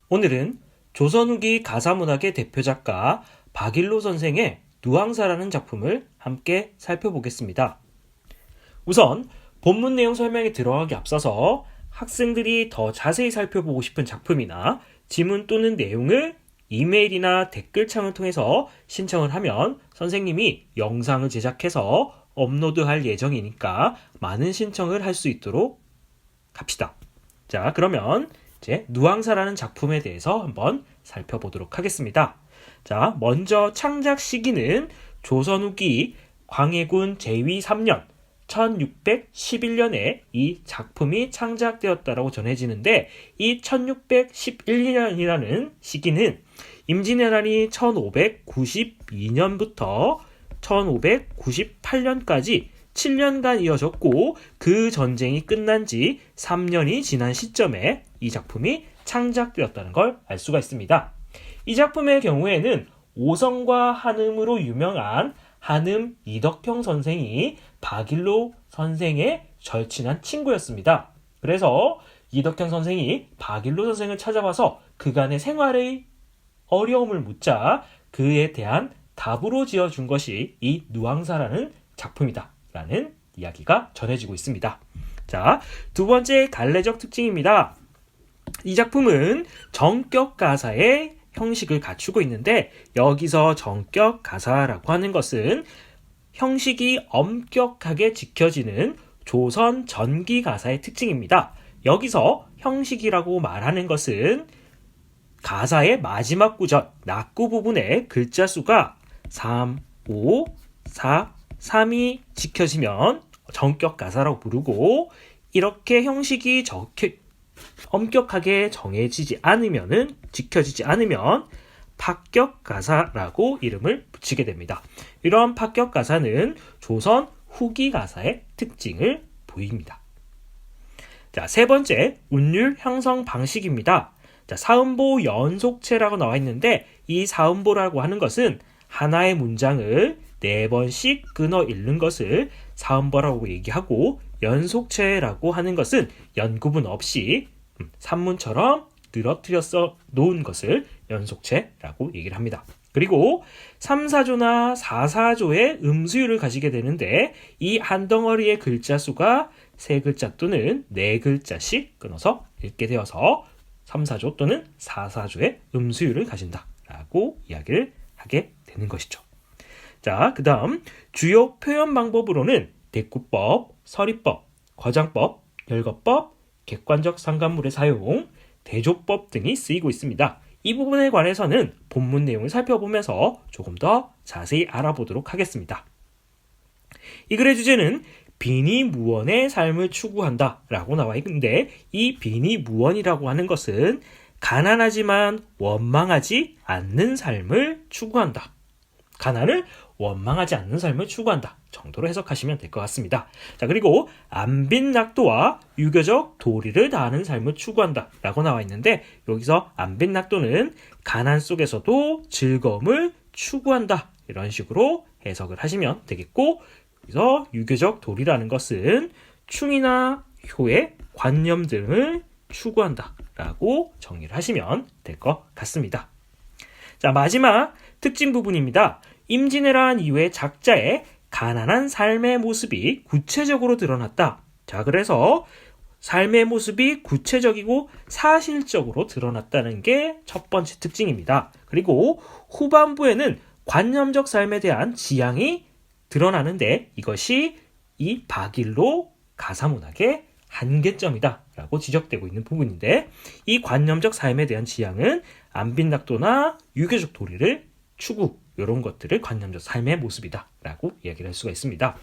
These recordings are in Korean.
오늘은 조선 후기 가사문학의 대표 작가 박일로 선생의 누앙사라는 작품을 함께 살펴보겠습니다. 우선 본문 내용 설명에 들어가기 앞서서 학생들이 더 자세히 살펴보고 싶은 작품이나 지문 또는 내용을 이메일이나 댓글창을 통해서 신청을 하면 선생님이 영상을 제작해서 업로드할 예정이니까 많은 신청을 할 수 있도록 합시다. 자, 그러면 이제 누앙사라는 작품에 대해서 한번 살펴보도록 하겠습니다. 자, 먼저 창작 시기는 조선 후기 광해군 제위 3년 1611년에 이 작품이 창작되었다라고 전해지는데, 이 1611년이라는 시기는 임진왜란이 1592년부터 1598년까지 7년간 이어졌고, 그 전쟁이 끝난 지 3년이 지난 시점에 이 작품이 창작되었다는 걸 알 수가 있습니다. 이 작품의 경우에는 오성과 한음으로 유명한 한음 이덕형 선생이 박일로 선생의 절친한 친구였습니다. 그래서 이덕형 선생이 박일로 선생을 찾아와서 그간의 생활의 어려움을 묻자 그에 대한 답으로 지어준 것이 이 누앙사라는 작품이다 라는 이야기가 전해지고 있습니다. 자, 두 번째 갈래적 특징입니다. 이 작품은 정격 가사의 형식을 갖추고 있는데, 여기서 정격 가사라고 하는 것은 형식이 엄격하게 지켜지는 조선 전기 가사의 특징입니다. 여기서 형식이라고 말하는 것은 가사의 마지막 구절, 낙구 부분의 글자 수가 3, 5, 4, 3이 지켜지면 정격 가사라고 부르고, 이렇게 형식이 엄격하게 정해지지 않으면은, 지켜지지 않으면 파격 가사라고 이름을 붙이게 됩니다. 이런 파격 가사는 조선 후기 가사의 특징을 보입니다. 자, 세 번째, 운율 형성 방식입니다. 자, 사음보 연속체라고 나와 있는데, 이 사음보라고 하는 것은 하나의 문장을 4번씩 끊어 읽는 것을 사음보라고 얘기하고, 연속체라고 하는 것은 연구분 없이 산문처럼 늘어뜨려서 놓은 것을 연속체라고 얘기를 합니다. 그리고 3사조나 4사조의 음수율을 가지게 되는데, 이 한 덩어리의 글자 수가 3글자 또는 4글자씩 끊어서 읽게 되어서 3사조 또는 4사조의 음수율을 가진다라고 이야기를 하게 되는 것이죠. 자, 그 다음 주요 표현 방법으로는 대꾸법, 서리법, 거장법, 열거법, 객관적 상관물의 사용, 대조법 등이 쓰이고 있습니다. 이 부분에 관해서는 본문 내용을 살펴보면서 조금 더 자세히 알아보도록 하겠습니다. 이 글의 주제는 빈이무원의 삶을 추구한다 라고 나와 있는데, 이 빈이무원이라고 하는 것은 가난하지만 원망하지 않는 삶을 추구한다, 가난을 원망하지 않는 삶을 추구한다 정도로 해석하시면 될 것 같습니다. 자, 그리고 안빈낙도와 유교적 도리를 다하는 삶을 추구한다 라고 나와 있는데, 여기서 안빈낙도는 가난 속에서도 즐거움을 추구한다, 이런 식으로 해석을 하시면 되겠고, 여기서 유교적 도리라는 것은 충이나 효의 관념 등을 추구한다 라고 정리를 하시면 될 것 같습니다. 자, 마지막 특징 부분입니다. 임진왜란 이후에 작자의 가난한 삶의 모습이 구체적으로 드러났다. 자, 그래서 삶의 모습이 구체적이고 사실적으로 드러났다는 게 첫 번째 특징입니다. 그리고 후반부에는 관념적 삶에 대한 지향이 드러나는데, 이것이 이 박일로 가사문학의 한계점이다 라고 지적되고 있는 부분인데, 이 관념적 삶에 대한 지향은 안빈낙도나 유교적 도리를 추구, 이런 것들을 관념적 삶의 모습이다 라고 이야기를 할 수가 있습니다.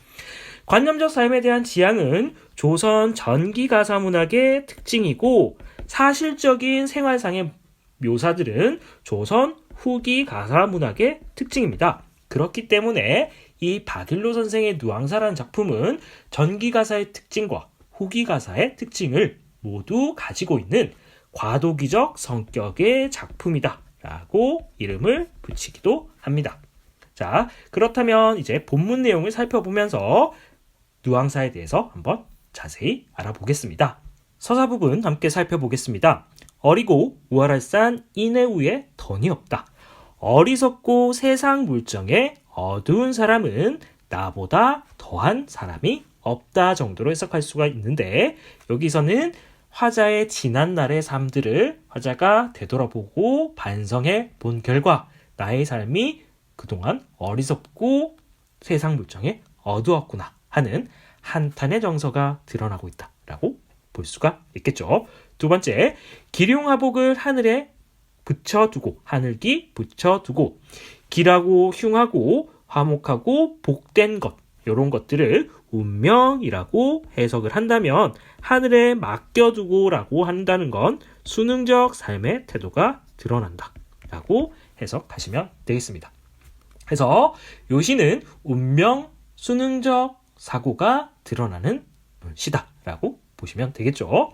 관념적 삶에 대한 지향은 조선 전기 가사문학의 특징이고, 사실적인 생활상의 묘사들은 조선 후기 가사문학의 특징입니다. 그렇기 때문에 이 박일로 선생의 누앙사라는 작품은 전기 가사의 특징과 후기 가사의 특징을 모두 가지고 있는 과도기적 성격의 작품이다 라고 이름을 붙이기도 합니다. 자, 그렇다면 이제 본문 내용을 살펴보면서 누앙사에 대해서 한번 자세히 알아보겠습니다. 서사 부분 함께 살펴보겠습니다. 어리고 우월할산 이내후에 던이 없다. 어리석고 세상 물정에 어두운 사람은 나보다 더한 사람이 없다 정도로 해석할 수가 있는데, 여기서는 화자의 지난날의 삶들을 화자가 되돌아보고 반성해 본 결과 나의 삶이 그동안 어리석고 세상 물정에 어두웠구나 하는 한탄의 정서가 드러나고 있다라고 볼 수가 있겠죠. 두 번째, 기륭하복을 하늘에 붙여두고, 하늘기 붙여두고, 기라고 흉하고 화목하고 복된 것, 이런 것들을 운명이라고 해석을 한다면 하늘에 맡겨두고 라고 한다는 건 수능적 삶의 태도가 드러난다 라고 해석하시면 되겠습니다. 그래서 요 시는 운명, 수능적 사고가 드러나는 시다 라고 보시면 되겠죠.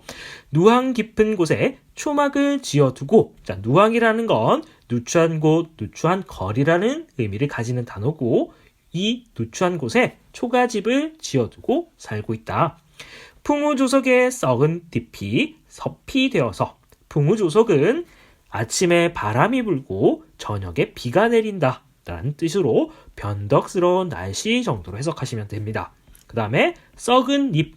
누황 깊은 곳에 초막을 지어두고, 자, 누황이라는 건 누추한 곳, 누추한 거리라는 의미를 가지는 단어고, 이 누추한 곳에 초가집을 지어두고 살고 있다. 풍우조석에 썩은 잎이 섭이 되어서, 풍우조석은 아침에 바람이 불고 저녁에 비가 내린다 라는 뜻으로 변덕스러운 날씨 정도로 해석하시면 됩니다. 그 다음에 썩은 잎,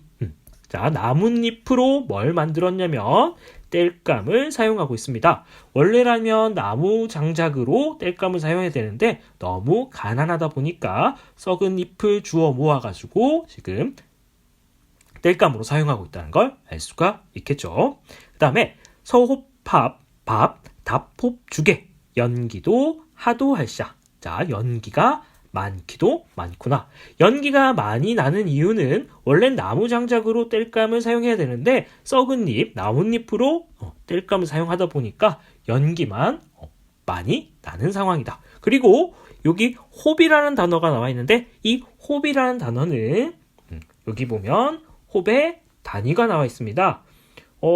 자, 나뭇잎으로 뭘 만들었냐면 땔감을 사용하고 있습니다. 원래라면 나무 장작으로 땔감을 사용해야 되는데 너무 가난하다 보니까 썩은 잎을 주워 모아가지고 지금 땔감으로 사용하고 있다는 걸 알 수가 있겠죠. 그 다음에 서홉밥, 밥, 답홉주게, 연기도 하도 할샤. 자, 연기가 많기도 많구나. 연기가 많이 나는 이유는 원래 나무 장작으로 땔감을 사용해야 되는데 썩은 잎, 나뭇잎으로 땔감을 사용하다 보니까 연기만 많이 나는 상황이다. 그리고 여기 홉이라는 단어가 나와 있는데 이 홉이라는 단어는 여기 보면 홉의 단위가 나와 있습니다.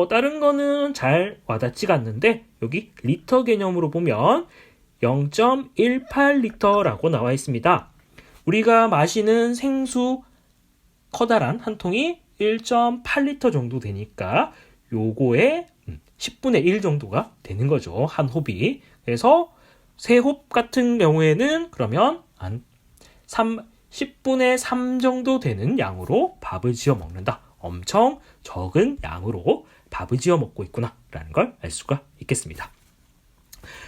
다른 거는 잘 와닿지가 않는데 여기 리터 개념으로 보면 0.18리터라고 나와 있습니다. 우리가 마시는 생수 커다란 한 통이 1.8리터 정도 되니까 요거의 10분의 1 정도가 되는 거죠. 한 홉이. 그래서 세 홉 같은 경우에는 그러면 한 10분의 3 정도 되는 양으로 밥을 지어 먹는다. 엄청 적은 양으로 밥을 지어 먹고 있구나 라는 걸 알 수가 있겠습니다.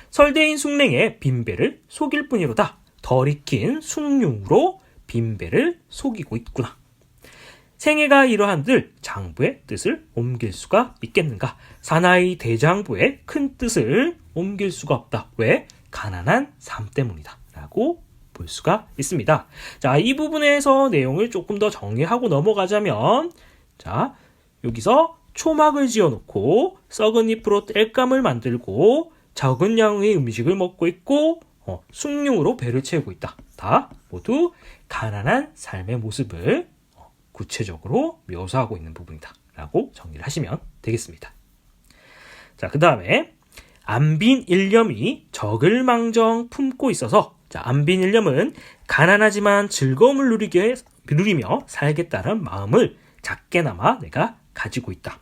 설대인 숭랭에 빈배를 속일 뿐이로다. 덜 익힌 숭늉으로 빈배를 속이고 있구나. 생애가 이러한들 장부의 뜻을 옮길 수가 있겠는가? 사나이 대장부의 큰 뜻을 옮길 수가 없다. 왜? 가난한 삶 때문이다 라고 볼 수가 있습니다. 자, 이 부분에서 내용을 조금 더 정리하고 넘어가자면, 자, 여기서 초막을 지어놓고 썩은 잎으로 땔감을 만들고 적은 양의 음식을 먹고 있고 숭늉으로 배를 채우고 있다. 다 모두 가난한 삶의 모습을 구체적으로 묘사하고 있는 부분이다 라고 정리를 하시면 되겠습니다. 자, 그 다음에 안빈 일념이 적을망정 품고 있어서, 자, 안빈 일념은 가난하지만 즐거움을 누리며 살겠다는 마음을 작게나마 내가 가지고 있다.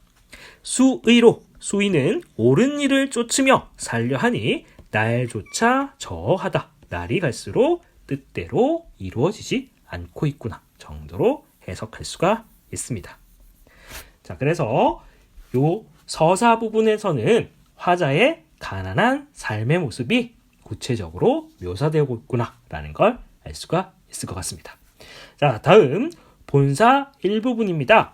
수의로, 수의는 옳은 일을 쫓으며 살려 하니 날조차 저하다. 날이 갈수록 뜻대로 이루어지지 않고 있구나 정도로 해석할 수가 있습니다. 자, 그래서 요 서사 부분에서는 화자의 가난한 삶의 모습이 구체적으로 묘사되고 있구나 라는 걸 알 수가 있을 것 같습니다. 자, 다음 본사 1부분입니다.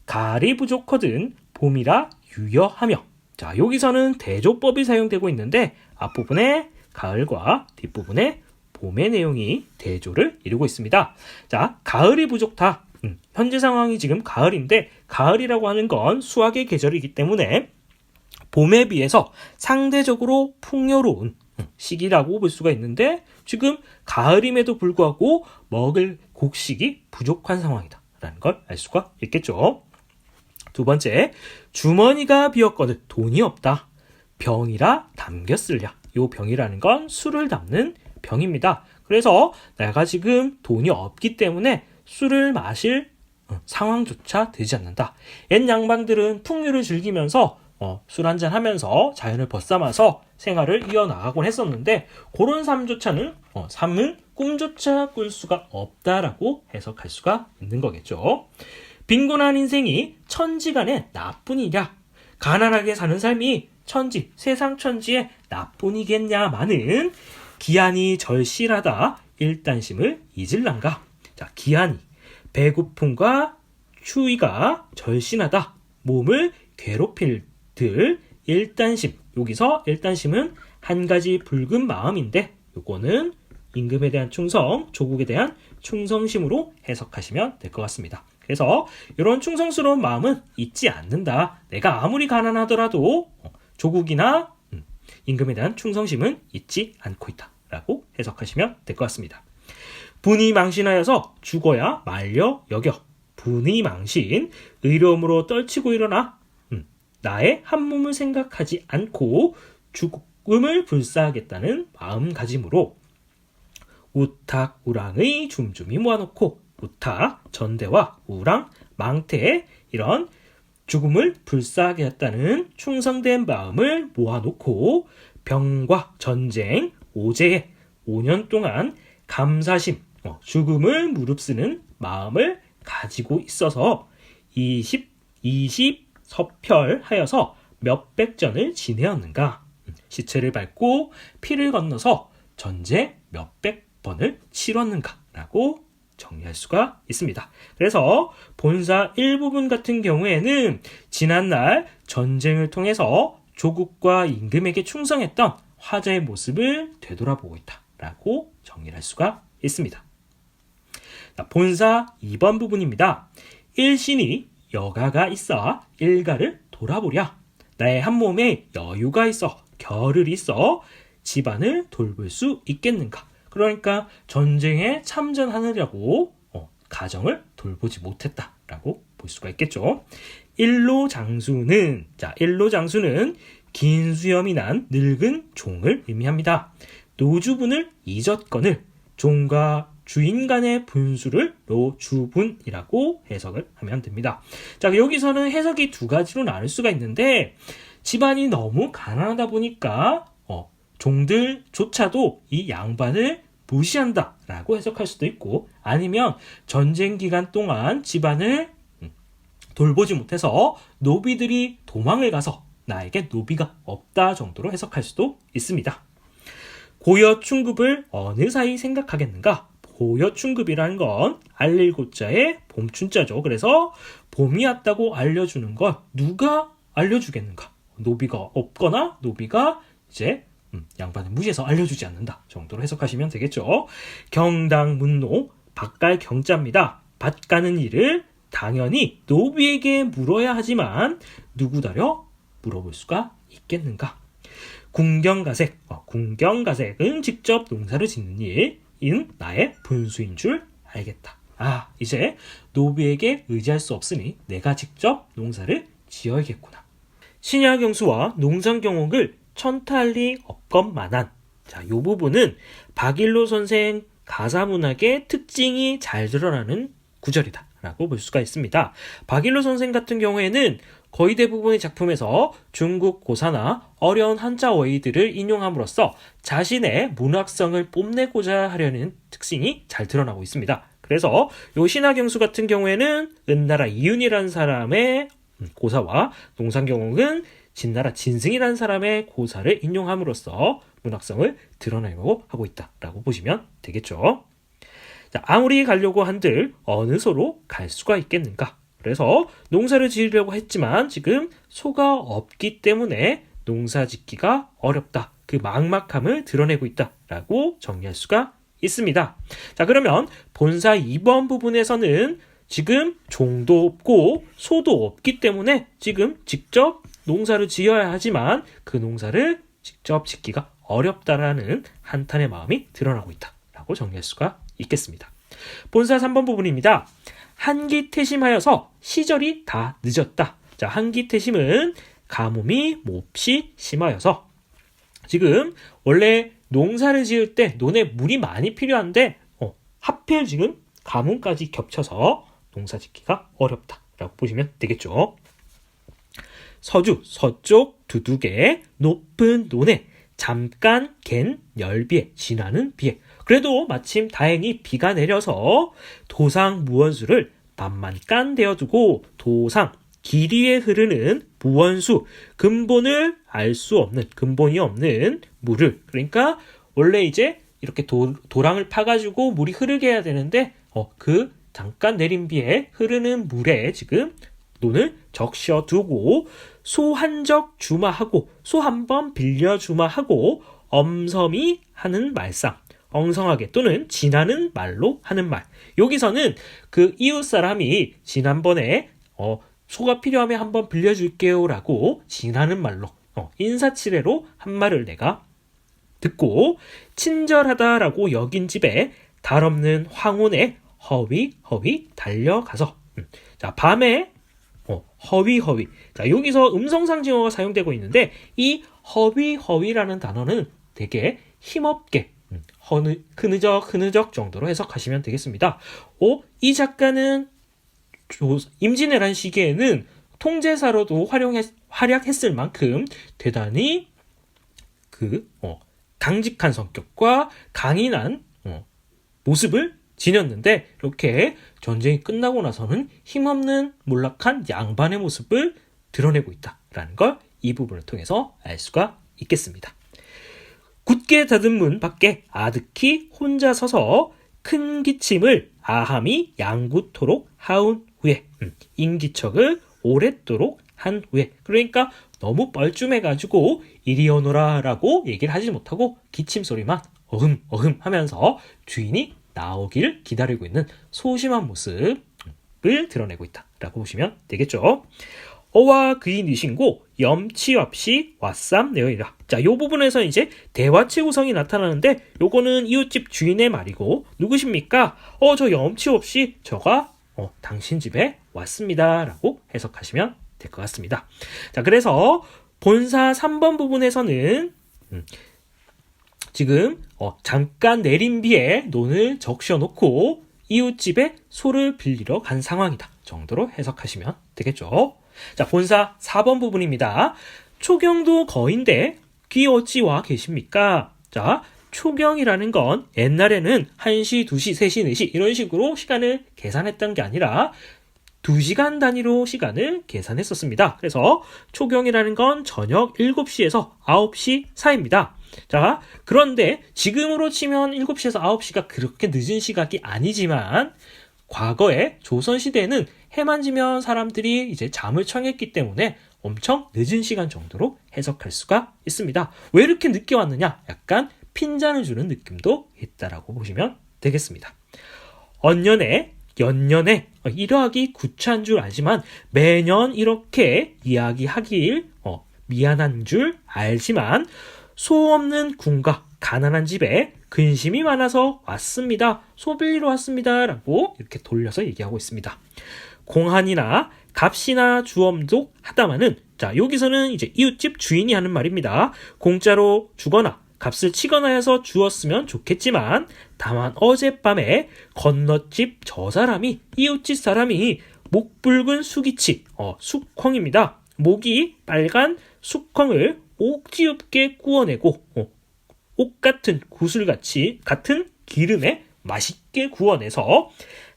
가을이 부족하든 봄이라 유여하며. 자, 여기서는 대조법이 사용되고 있는데 앞부분에 가을과 뒷부분에 봄의 내용이 대조를 이루고 있습니다. 자, 가을이 부족하다. 현재 상황이 지금 가을인데 가을이라고 하는 건 수확의 계절이기 때문에 봄에 비해서 상대적으로 풍요로운 시기라고 볼 수가 있는데 지금 가을임에도 불구하고 먹을 곡식이 부족한 상황이다 라는 걸 알 수가 있겠죠. 두 번째, 주머니가 비었거든 돈이 없다. 병이라 담겼을랴. 요 병이라는 건 술을 담는 병입니다. 그래서 내가 지금 돈이 없기 때문에 술을 마실 상황조차 되지 않는다. 옛 양반들은 풍류를 즐기면서 술 한잔 하면서 자연을 벗삼아서 생활을 이어나가곤 했었는데 그런 삶조차는 삶을 꿈조차 꿀 수가 없다라고 해석할 수가 있는 거겠죠. 빈곤한 인생이 천지간의 나뿐이냐, 가난하게 사는 삶이 세상 천지의 나뿐이겠냐마는 기한이 절실하다 일단심을 잊을란가. 자, 기한이 배고픔과 추위가 절신하다 몸을 괴롭힐 들 일단심. 여기서 일단심은 한 가지 붉은 마음인데 요거는 임금에 대한 충성, 조국에 대한 충성심으로 해석하시면 될 것 같습니다. 그래서 이런 충성스러운 마음은 잊지 않는다. 내가 아무리 가난하더라도 조국이나 임금에 대한 충성심은 잊지 않고 있다 라고 해석하시면 될 것 같습니다. 분이 망신하여서 죽어야 말려 여겨. 분이 망신, 의로움으로 떨치고 일어나 나의 한 몸을 생각하지 않고 죽음을 불사하겠다는 마음가짐으로 우탁, 우랑의 줌줌이 모아놓고 우탁, 전대와 우랑, 망태 이런 죽음을 불사하겠다는 충성된 마음을 모아놓고 병과 전쟁, 오제에 5년 동안 감사심, 죽음을 무릅쓰는 마음을 가지고 있어서 20 서별하여서 몇백 전을 지내었는가. 시체를 밟고 피를 건너서 전쟁 몇백 번을 치렀는가 라고 정리할 수가 있습니다. 그래서 본사 일부분 같은 경우에는 지난날 전쟁을 통해서 조국과 임금에게 충성했던 화자의 모습을 되돌아보고 있다 라고 정리할 수가 있습니다. 본사 2번 부분입니다. 일신이 여가가 있어 일가를 돌아보랴. 나의 한 몸에 여유가 있어 겨를이 있어 집안을 돌볼 수 있겠는가. 그러니까 전쟁에 참전하느라고 가정을 돌보지 못했다라고 볼 수가 있겠죠. 일로장수는 긴 수염이 난 늙은 종을 의미합니다. 노주분을 잊었거늘 종과 주인 간의 분수를 노주분이라고 해석을 하면 됩니다. 자, 여기서는 해석이 두 가지로 나눌 수가 있는데 집안이 너무 가난하다 보니까 종들조차도 이 양반을 무시한다라고 해석할 수도 있고 아니면 전쟁 기간 동안 집안을 돌보지 못해서 노비들이 도망을 가서 나에게 노비가 없다 정도로 해석할 수도 있습니다. 고여충급을 어느 사이 생각하겠는가? 고여충급이라는 건 알릴고자의 봄춘자죠. 그래서 봄이 왔다고 알려주는 걸 누가 알려주겠는가? 노비가 없거나 노비가 이제 양반을 무시해서 알려주지 않는다 정도로 해석하시면 되겠죠. 경당문노 밭갈 경자입니다. 밭 가는 일을 당연히 노비에게 물어야 하지만 누구다려 물어볼 수가 있겠는가? 궁경가색, 궁경가색은 직접 농사를 짓는 일인 나의 분수인 줄 알겠다. 이제 노비에게 의지할 수 없으니 내가 직접 농사를 지어야겠구나. 신야경수와 농상경옥을 천탈리 업검만한. 자, 이 부분은 박일로 선생 가사문학의 특징이 잘 드러나는 구절이다 라고 볼 수가 있습니다. 박일로 선생 같은 경우에는 거의 대부분의 작품에서 중국 고사나 어려운 한자 어휘들을 인용함으로써 자신의 문학성을 뽐내고자 하려는 특징이 잘 드러나고 있습니다. 그래서 요 신하경수 같은 경우에는 은나라 이윤이라는 사람의 고사와 농상경옥은 진나라 진승이라는 사람의 고사를 인용함으로써 문학성을 드러내려고 하고 있다라고 보시면 되겠죠. 자, 아무리 가려고 한들 어느 소로 갈 수가 있겠는가? 그래서 농사를 지으려고 했지만 지금 소가 없기 때문에 농사 짓기가 어렵다. 그 막막함을 드러내고 있다라고 정리할 수가 있습니다. 자, 그러면 본사 2번 부분에서는 지금 종도 없고 소도 없기 때문에 지금 직접 농사를 지어야 하지만 그 농사를 직접 짓기가 어렵다라는 한탄의 마음이 드러나고 있다라고 정리할 수가 있겠습니다. 본사 3번 부분입니다. 한기태심하여서 시절이 다 늦었다. 자, 한기태심은 가뭄이 몹시 심하여서 지금 원래 농사를 지을 때 논에 물이 많이 필요한데 하필 지금 가뭄까지 겹쳐서 농사 짓기가 어렵다라고 보시면 되겠죠. 서주 서쪽 두둑에 높은 논에 잠깐 갠 열비에 지나는 비에. 그래도 마침 다행히 비가 내려서 도상 무원수를 밤만 깐 대어두고 도상 길 위에 흐르는 무원수 근본을 알 수 없는 근본이 없는 물을, 그러니까 원래 이제 이렇게 도랑을 파가지고 물이 흐르게 해야 되는데 그 잠깐 내린 비에 흐르는 물에 지금 논을 적셔두고 소 한 적 주마하고 소 한 번 빌려 주마하고 엄섬이 하는 말상, 엉성하게 또는 지나는 말로 하는 말. 여기서는 그 이웃 사람이 지난번에 소가 필요하면 한번 빌려줄게요 라고 지나는 말로 인사치레로 한 말을 내가 듣고 친절하다라고 여긴 집에 달 없는 황혼에 허위허위 달려가서 자 밤에 허위허위. 자 여기서 음성상징어가 사용되고 있는데 이 허위허위라는 단어는 되게 힘없게 흐느적 정도로 해석하시면 되겠습니다. 이 작가는 임진왜란 시기에는 통제사로도 활약했을 만큼 대단히 강직한 성격과 강인한 모습을 지녔는데 이렇게 전쟁이 끝나고 나서는 힘없는 몰락한 양반의 모습을 드러내고 있다라는 걸 이 부분을 통해서 알 수가 있겠습니다. 굳게 닫은 문 밖에 아득히 혼자 서서 큰 기침을 아함이 양구토록 하운 후에 인기척을 오랫도록 한 후에, 그러니까 너무 뻘쭘해가지고 이리 오너라 라고 얘기를 하지 못하고 기침 소리만 어흠 하면서 주인이 나오기를 기다리고 있는 소심한 모습을 드러내고 있다라고 보시면 되겠죠. 어와 그이 니신고 염치 없이 왓삼 내어이라. 자, 요 부분에서 이제 대화체 구성이 나타나는데 요거는 이웃집 주인의 말이고 누구십니까? 저 염치 없이 저가 당신 집에 왔습니다 라고 해석하시면 될 것 같습니다. 자, 그래서 본사 3번 부분에서는 지금 잠깐 내린 비에 논을 적셔놓고 이웃집에 소를 빌리러 간 상황이다 정도로 해석하시면 되겠죠. 자, 본사 4번 부분입니다. 초경도 거인데 귀 어찌 와 계십니까? 자, 초경이라는 건 옛날에는 1시, 2시, 3시, 4시 이런 식으로 시간을 계산했던 게 아니라 2시간 단위로 시간을 계산했었습니다. 그래서 초경이라는 건 저녁 7시에서 9시 사이입니다. 자, 그런데 지금으로 치면 7시에서 9시가 그렇게 늦은 시각이 아니지만 과거에 조선시대에는 해만 지면 사람들이 이제 잠을 청했기 때문에 엄청 늦은 시간 정도로 해석할 수가 있습니다. 왜 이렇게 늦게 왔느냐? 약간 핀잔을 주는 느낌도 있다라고 보시면 되겠습니다. 연년에 이러하기 구차한 줄 알지만 매년 이렇게 이야기하길 미안한 줄 알지만 소 없는 군가 가난한 집에 근심이 많아서 왔습니다. 소 빌리러 왔습니다. 라고 이렇게 돌려서 얘기하고 있습니다. 공한이나 값이나 주엄도 하다마는, 자, 여기서는 이제 이웃집 주인이 하는 말입니다. 공짜로 주거나 값을 치거나 해서 주었으면 좋겠지만 다만 어젯밤에 건너집 저 사람이, 이웃집 사람이 목붉은 수기치, 숙콩입니다. 목이 빨간 숙콩을 옥지읍게 구워내고 옥 같은 구슬같이 같은 기름에 맛있게 구워내서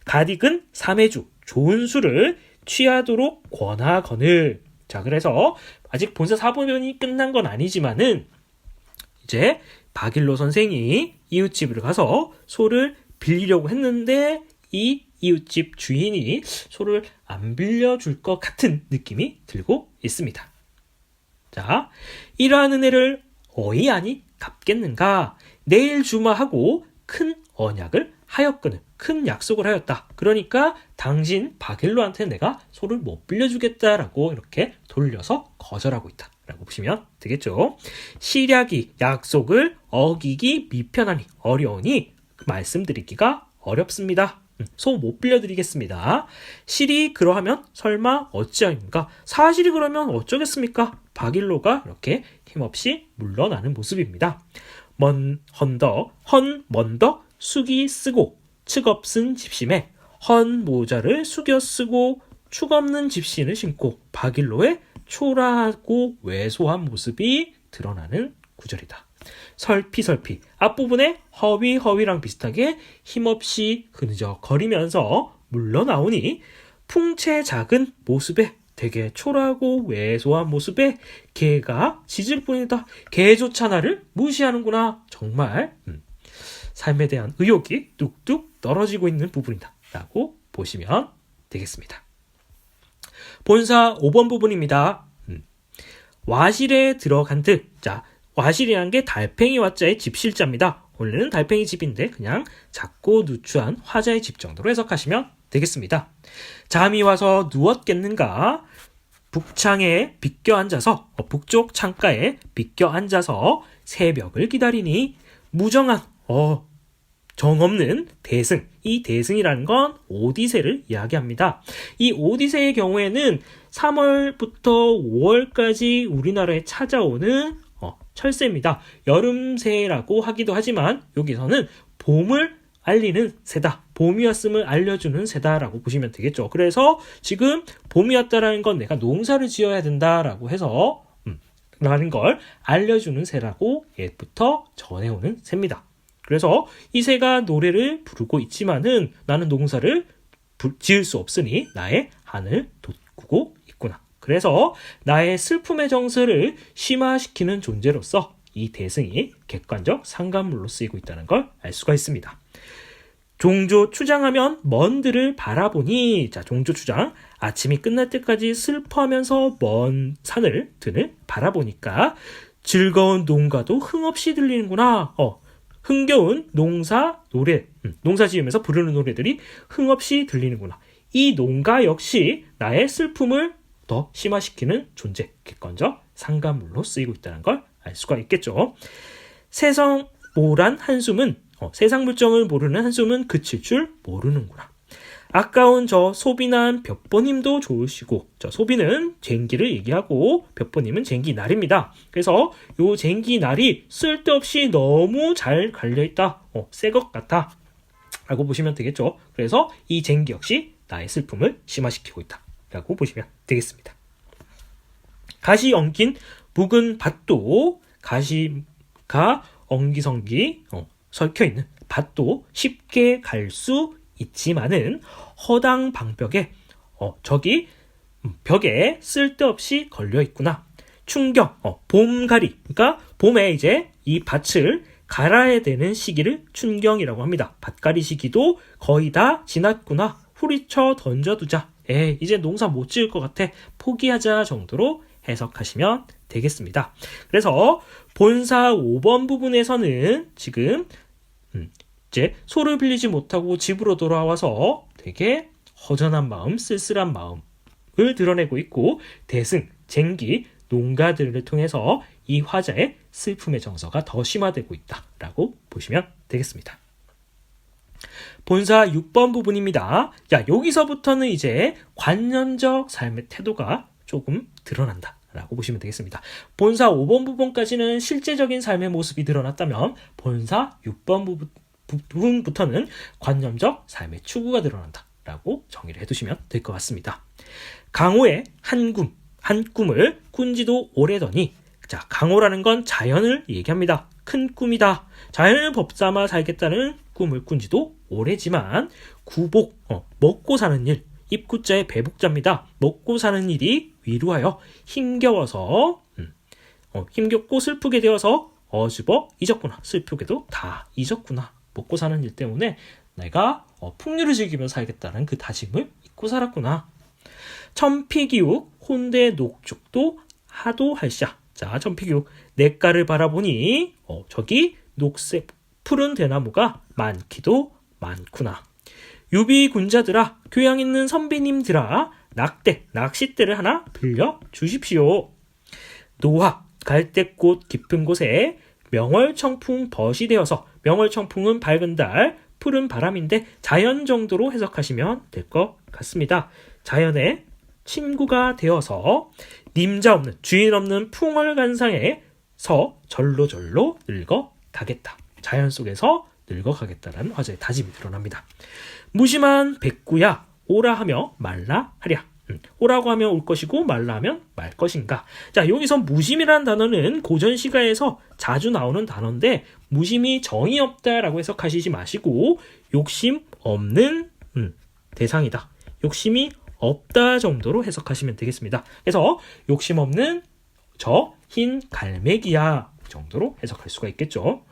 가디근 삼해주 좋은 술을 취하도록 권하거늘. 자, 그래서 아직 본사 4부분이 끝난 건 아니지만은 이제 박일로 선생이 이웃집을 가서 소를 빌리려고 했는데 이 이웃집 주인이 소를 안 빌려줄 것 같은 느낌이 들고 있습니다. 자, 이러한 은혜를 어이 아니 갚겠는가? 내일 주마하고 큰 언약을 하였거늘. 큰 약속을 하였다. 그러니까 당신 박일로한테 내가 소를 못 빌려주겠다라고 이렇게 돌려서 거절하고 있다 라고 보시면 되겠죠. 시략이 약속을 어기기 미편하니 어려우니 말씀드리기가 어렵습니다. 소 못 빌려드리겠습니다. 실이 그러하면 설마 어찌하인가? 사실이 그러면 어쩌겠습니까? 박일로가 이렇게 힘없이 물러나는 모습입니다. 먼더 숙이 쓰고 측없은 집심에 헌 모자를 숙여 쓰고 축없는 집신을 신고 박일로의 초라하고 왜소한 모습이 드러나는 구절이다. 설피설피 앞부분에 허위허위랑 비슷하게 힘없이 흐느적거리면서 물러나오니 풍채 작은 모습에 되게 초라하고 왜소한 모습에 개가 짖을 뿐이다. 개조차 나를 무시하는구나. 정말 삶에 대한 의욕이 뚝뚝 떨어지고 있는 부분이다 라고 보시면 되겠습니다. 본사 5번 부분입니다. 와실에 들어간 듯. 자, 와실이란 게 달팽이 와자의 집실자입니다. 원래는 달팽이 집인데 그냥 작고 누추한 화자의 집 정도로 해석하시면 되겠습니다. 잠이 와서 누웠겠는가? 북창에 비껴 앉아서 북쪽 창가에 비껴 앉아서 새벽을 기다리니 무정한 정없는 대승. 이 대승이라는 건 오디세를 이야기합니다. 이 오디세의 경우에는 3월부터 5월까지 우리나라에 찾아오는 철새입니다. 여름새라고 하기도 하지만 여기서는 봄을 알리는 새다. 봄이 왔음을 알려주는 새다라고 보시면 되겠죠. 그래서 지금 봄이 왔다라는 건 내가 농사를 지어야 된다라고 해서 라는 걸 알려주는 새라고 옛부터 전해오는 새입니다. 그래서 이 새가 노래를 부르고 있지만은 나는 농사를 지을 수 없으니 나의 한을 돋구고 있구나. 그래서 나의 슬픔의 정서를 심화시키는 존재로서 이 대승이 객관적 상관물로 쓰이고 있다는 걸 알 수가 있습니다. 종조 추장하면 먼들을 바라보니, 자, 종조 추장, 아침이 끝날 때까지 슬퍼하면서 먼 등을 바라보니까 즐거운 농가도 흥없이 들리는구나. 흥겨운 농사 노래, 농사 지으면서 부르는 노래들이 흥없이 들리는구나. 이 농가 역시 나의 슬픔을 더 심화시키는 존재, 객관적 상관물로 쓰이고 있다는 걸 알 수가 있겠죠. 세상 모란 한숨은 세상 물정을 모르는 한숨은 그칠 줄 모르는구나. 아까운 저 소비난 벽보님도 좋으시고, 저 소비는 쟁기를 얘기하고 벽보님은 쟁기 날입니다. 그래서 요 쟁기 날이 쓸데없이 너무 잘 갈려있다, 새 것 같아 라고 보시면 되겠죠. 그래서 이 쟁기 역시 나의 슬픔을 심화시키고 있다 라고 보시면 되겠습니다. 가시 엉킨 묵은 밭도, 가시가 엉기성기 설켜있는 밭도 쉽게 갈 수 있지만은 허당 방벽에 저기 벽에 쓸데없이 걸려 있구나. 충경, 봄가리, 그러니까 봄에 이제 이 밭을 갈아야 되는 시기를 춘경이라고 합니다. 밭가리 시기도 거의 다 지났구나. 후리쳐 던져두자. 이제 농사 못 지을 것 같아. 포기하자 정도로 해석하시면 되겠습니다. 그래서 본사 5번 부분에서는 지금 이제 소를 빌리지 못하고 집으로 돌아와서 되게 허전한 마음, 쓸쓸한 마음을 드러내고 있고, 대승, 쟁기, 농가들을 통해서 이 화자의 슬픔의 정서가 더 심화되고 있다라고 보시면 되겠습니다. 본사 6번 부분입니다. 자, 여기서부터는 이제 관념적 삶의 태도가 조금 드러난다 라고 보시면 되겠습니다. 본사 5번 부분까지는 실제적인 삶의 모습이 드러났다면 본사 6번 부분부터는 관념적 삶의 추구가 드러난다 라고 정의를 해두시면 될 것 같습니다. 강호의 한 꿈을 꾼지도 오래더니, 자, 강호라는 건 자연을 얘기합니다. 큰 꿈이다. 자연을 법삼아 살겠다는 꿈을 꾼지도 오래지만 구복, 먹고 사는 일, 입구자의 배복자입니다. 먹고 사는 일이 위로하여 힘겨워서 힘겹고 슬프게 되어서 어집어 잊었구나. 슬프게도 다 잊었구나. 먹고 사는 일 때문에 내가 풍류를 즐기며 살겠다는 그 다짐을 잊고 살았구나. 천피기욱 혼대 녹죽도 하도 할샤. 자, 천피기욱 냇가를 바라보니 저기 녹색 푸른 대나무가 많기도 많구나. 유비군자들아, 교양 있는 선비님들아, 낚싯대를 하나 빌려 주십시오. 노화, 갈대꽃 깊은 곳에 명월청풍 벗이 되어서, 명월청풍은 밝은 달, 푸른 바람인데 자연 정도로 해석하시면 될 것 같습니다. 자연의 친구가 되어서 님자 없는, 주인 없는 풍월간상에서 절로절로 늙어가겠다. 자연 속에서 늙어가겠다라는 화자의 다짐이 드러납니다. 무심한 백구야 오라 하며 말라 하랴. 오라고 하면 올 것이고 말라 하면 말 것인가. 자, 여기서 무심이라는 단어는 고전 시가에서 자주 나오는 단어인데 무심이 정이 없다라고 해석하시지 마시고 욕심 없는 대상이다. 욕심이 없다 정도로 해석하시면 되겠습니다. 그래서 욕심 없는 저 흰 갈매기야 정도로 해석할 수가 있겠죠.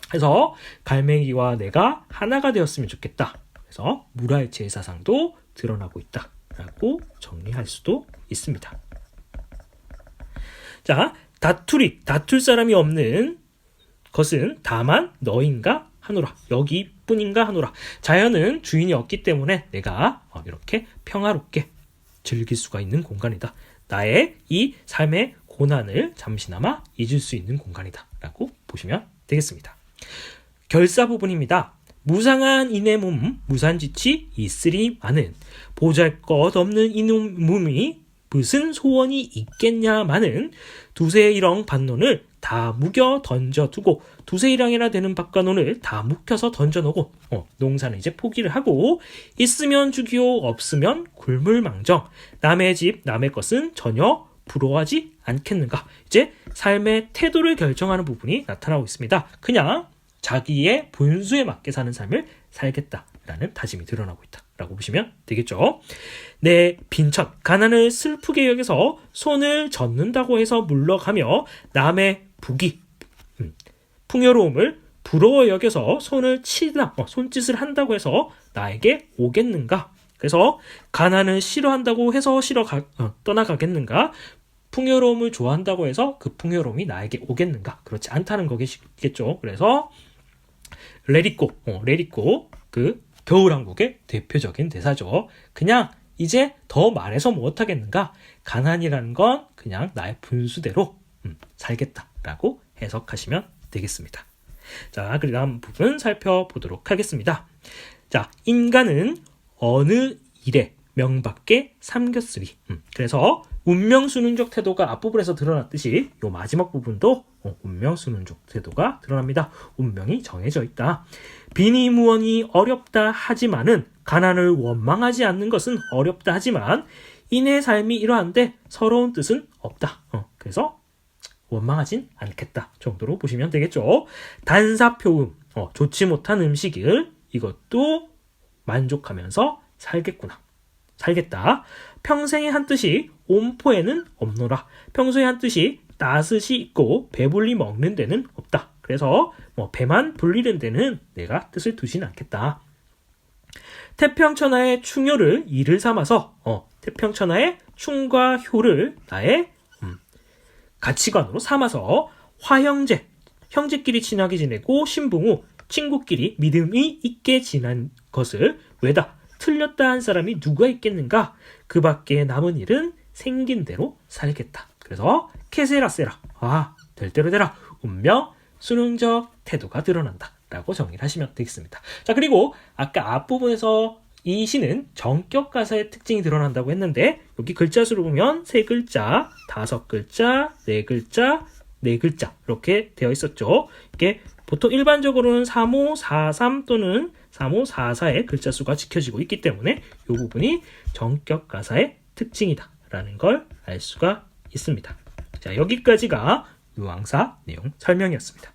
그래서 갈매기와 내가 하나가 되었으면 좋겠다. 그래서 무라일체의 사상도 드러나고 있다 라고 정리할 수도 있습니다. 자, 다툴 사람이 없는 것은 다만 너인가 하노라. 여기뿐인가 하노라. 자연은 주인이 없기 때문에 내가 이렇게 평화롭게 즐길 수가 있는 공간이다. 나의 이 삶의 고난을 잠시나마 잊을 수 있는 공간이다 라고 보시면 되겠습니다. 결사 부분입니다. 무상한 이내 몸 무산지치 있으리마는 보잘것없는 이놈 몸이 무슨 소원이 있겠냐마는 두세일영 반론을 다 묵여 던져두고 두세일영이나 되는 박관론을 다 묵혀서 던져놓고 농사는 이제 포기를 하고 있으면 죽이요 없으면 굴물망정 남의 집 남의 것은 전혀 부러워하지 않겠는가. 이제 삶의 태도를 결정하는 부분이 나타나고 있습니다. 그냥 자기의 분수에 맞게 사는 삶을 살겠다라는 다짐이 드러나고 있다라고 보시면 되겠죠. 내 빈천, 가난을 슬프게 여겨서 손을 젓는다고 해서 물러가며 남의 부귀, 풍요로움을 부러워 여겨서 손을 치다, 손짓을 한다고 해서 나에게 오겠는가? 그래서 가난을 싫어한다고 해서 떠나가겠는가? 풍요로움을 좋아한다고 해서 그 풍요로움이 나에게 오겠는가? 그렇지 않다는 거겠죠. 그래서 Let it go, Let it go, 그 겨울왕국의 대표적인 대사죠. 그냥 이제 더 말해서 못하겠는가? 가난이라는 건 그냥 나의 분수대로 살겠다라고 해석하시면 되겠습니다. 자, 그 다음 부분 살펴보도록 하겠습니다. 자, 인간은 어느 일에 명밖에 삼겼으리. 그래서 운명순응적 태도가 앞부분에서 드러났듯이 이 마지막 부분도 운명순응적 태도가 드러납니다. 운명이 정해져 있다. 비니무언이 어렵다 하지만은 가난을 원망하지 않는 것은 어렵다 하지만 인의 삶이 이러한데 서러운 뜻은 없다. 그래서 원망하진 않겠다 정도로 보시면 되겠죠. 단사표음, 좋지 못한 음식을 이것도 만족하면서 살겠다. 평생의 한 뜻이 옴포에는 없노라. 평소에 한 뜻이 따뜻이 있고 배불리 먹는 데는 없다. 그래서 배만 불리는 데는 내가 뜻을 두진 않겠다. 태평천하의 충효를 이를 삼아서 태평천하의 충과 효를 나의 가치관으로 삼아서 화형제, 형제끼리 친하게 지내고 신봉 후 친구끼리 믿음이 있게 지난 것을 왜다 틀렸다 한 사람이 누가 있겠는가? 그 밖에 남은 일은 생긴 대로 살겠다. 그래서 케세라세라, 될 대로 되라. 운명, 순응적 태도가 드러난다 라고 정리를 하시면 되겠습니다. 자, 그리고 아까 앞부분에서 이 시는 전격 가사의 특징이 드러난다고 했는데 여기 글자 수를 보면 3글자, 5글자, 4글자, 4글자 이렇게 되어 있었죠. 이게 보통 일반적으로는 3호, 4,3 또는 3호, 4,4의 글자 수가 지켜지고 있기 때문에 이 부분이 전격 가사의 특징이다 라는 걸 알 수가 있습니다. 자, 여기까지가 유황사 내용 설명이었습니다.